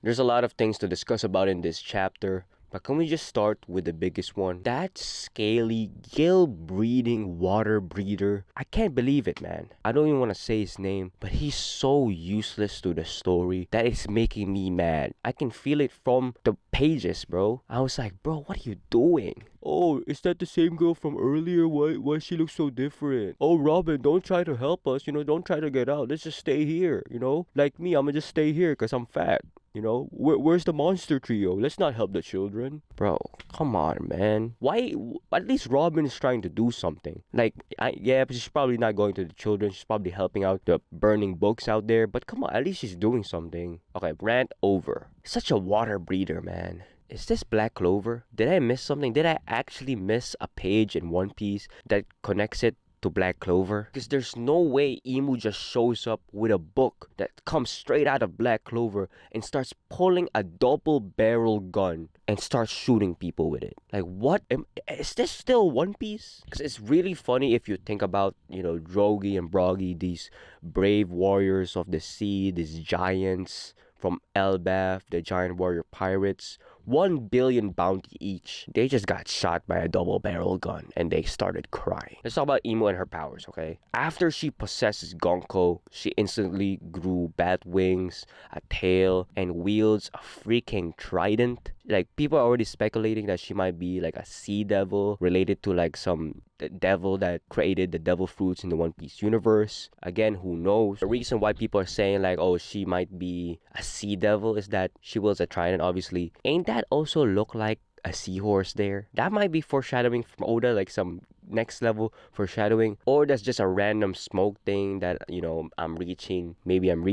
There's a lot of things to discuss about in this chapter, but can we just start with the biggest one? That scaly, gill-breathing water breather. I can't believe it, man. I don't even want to say his name, but he's so useless to the story that it's making me mad. I can feel it from the pages, bro. I was like, bro, what are you doing? Oh, is that the same girl from earlier? Why she looks so different? Oh, Robin, don't try to help us. Don't try to get out. Let's just stay here, Like me, I'm gonna just stay here because I'm fat. Where's the monster trio? Let's not help the children. Bro, come on, man. Why? At least Robin is trying to do something. Like, yeah, she's probably not going to the children. She's probably helping out the burning books out there. But come on, at least she's doing something. Okay, rant over. Such a water breather, man. Is this Black Clover? Did I miss something? Did I actually miss a page in One Piece that connects it to Black Clover? Because there's no way Imu just shows up with a book that comes straight out of Black Clover and starts pulling a double barrel gun and starts shooting people with it. Like, what? Is this still One Piece? Because it's really funny if you think about, Drogi and Broggy, these brave warriors of the sea, these giants from ELBAF, the giant warrior pirates. 1 billion bounty each. They just got shot by a double barrel gun and they started crying. Let's talk about Imu and her powers, okay? After she possesses Gonko, she instantly grew bat wings, a tail, and wields a freaking trident. Like, people are already speculating that she might be like a sea devil related to like some devil that created the devil fruits in the One Piece universe. Again, who knows? The reason why people are saying like, oh, she might be a sea devil is that she wields a trident, obviously. Ain't that also look like a seahorse there? That might be foreshadowing from Oda, like some next level foreshadowing, or that's just a random smoke thing that I'm reaching, maybe I'm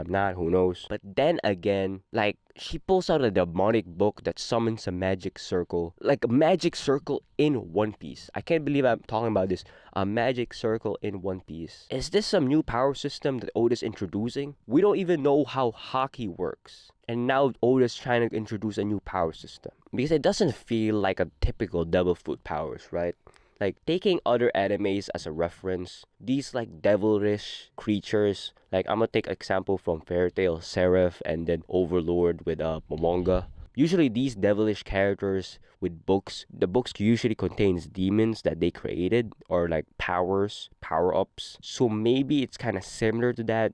not, who knows. But then again, like, she pulls out a demonic book that summons a magic circle, like a magic circle in One Piece. I can't believe I'm talking about this. A magic circle in One Piece. Is this some new power system that Oda's introducing? We don't even know how hockey works, and now Oda's trying to introduce a new power system, because it doesn't feel like a typical devil fruit powers, right? Like, taking other animes as a reference, these like devilish creatures, like I'm gonna take example from Fairy Tail, Seraph, and then Overlord with Momonga. Usually these devilish characters with books, the books usually contains demons that they created or like power-ups. So maybe it's kind of similar to that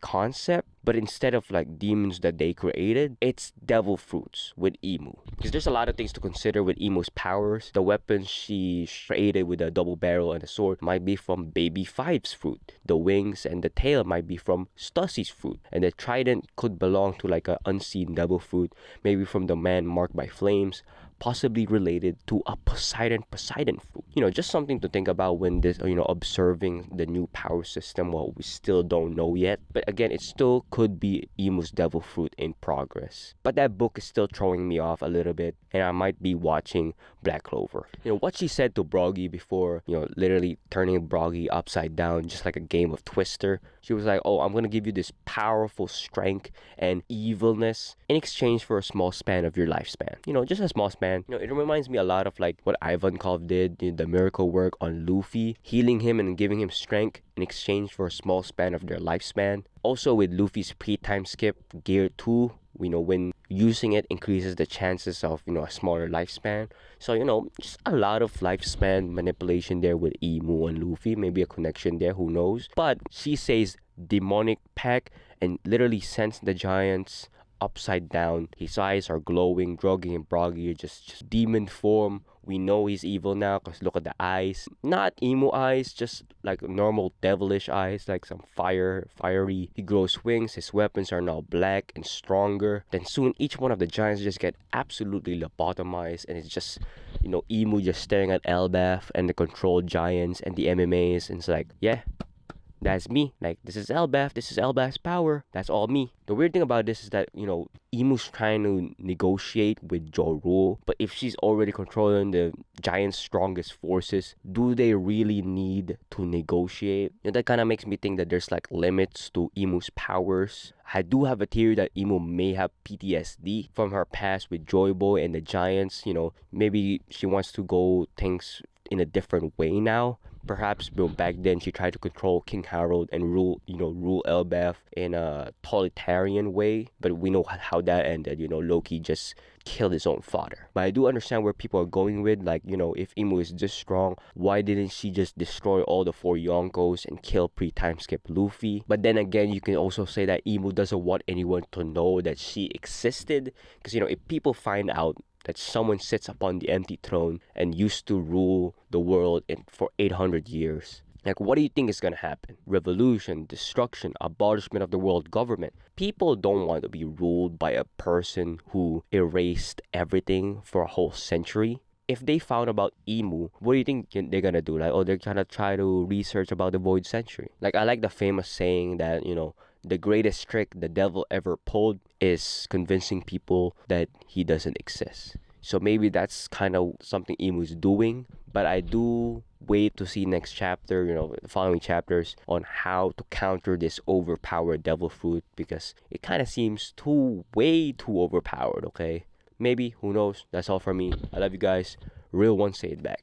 concept, but instead of like demons that they created, it's devil fruits with Imu. Because there's a lot of things to consider with Imu's powers. The weapons she created with a double barrel and a sword might be from Baby Five's fruit. The wings and the tail might be from Stussy's fruit. And the trident could belong to like an unseen devil fruit, maybe from the man marked by flames, possibly related to a Poseidon fruit. Just something to think about when this, observing the new power system. Well, we still don't know yet, but again, it still could be Imu's devil fruit in progress. But that book is still throwing me off a little bit, and I might be watching Black Clover. What she said to Broggy before, literally turning Broggy upside down, just like a game of Twister. She was like, oh, I'm gonna give you this powerful strength and evilness in exchange for a small span of your lifespan. Just a small span. It reminds me a lot of like what Ivankov did, the miracle work on Luffy, healing him and giving him strength in exchange for a small span of their lifespan. Also with Luffy's pre-time skip, Gear 2, when using it increases the chances of, a smaller lifespan. So, just a lot of lifespan manipulation there with Imu and Luffy. Maybe a connection there, who knows. But she says demonic pack and literally sends the giants upside down. His eyes are glowing. Drogi and Broggy are just demon form. We know he's evil now because look at the eyes. Not emo eyes, just like normal devilish eyes, like some fiery. He grows wings. His weapons are now black and stronger. Then soon each one of the giants just get absolutely lobotomized, and it's just, Emu just staring at ELBAF and the controlled giants and the MMAs, and it's like, yeah, that's me. Like, this is ELBAF. This is ELBAF's power. That's all me. The weird thing about this is that, Imu's trying to negotiate with Joru, but if she's already controlling the giant's strongest forces, do they really need to negotiate? That kind of makes me think that there's like limits to Imu's powers. I do have a theory that Imu may have PTSD from her past with Joy Boy and the giants. Maybe she wants to go things in a different way now. Perhaps back then she tried to control King Harold and rule ELBAF in a totalitarian way. But we know how that ended. Loki just killed his own father. But I do understand where people are going with, like, if Imu is this strong, why didn't she just destroy all the four Yonkos and kill pre-time skip Luffy? But then again, you can also say that Imu doesn't want anyone to know that she existed, because if people find out that someone sits upon the empty throne and used to rule the world for 800 years. Like, what do you think is going to happen? Revolution, destruction, abolishment of the world government. People don't want to be ruled by a person who erased everything for a whole century. If they found about Imu, what do you think they're gonna do? Like, they're gonna try to research about the Void Century. Like, I like the famous saying that, the greatest trick the devil ever pulled is convincing people that he doesn't exist. So maybe that's kind of something Imu's doing. But I do wait to see next chapter, the following chapters, on how to counter this overpowered devil fruit, because it kind of seems way too overpowered, okay? Maybe, who knows? That's all from me. I love you guys. Real one, say it back.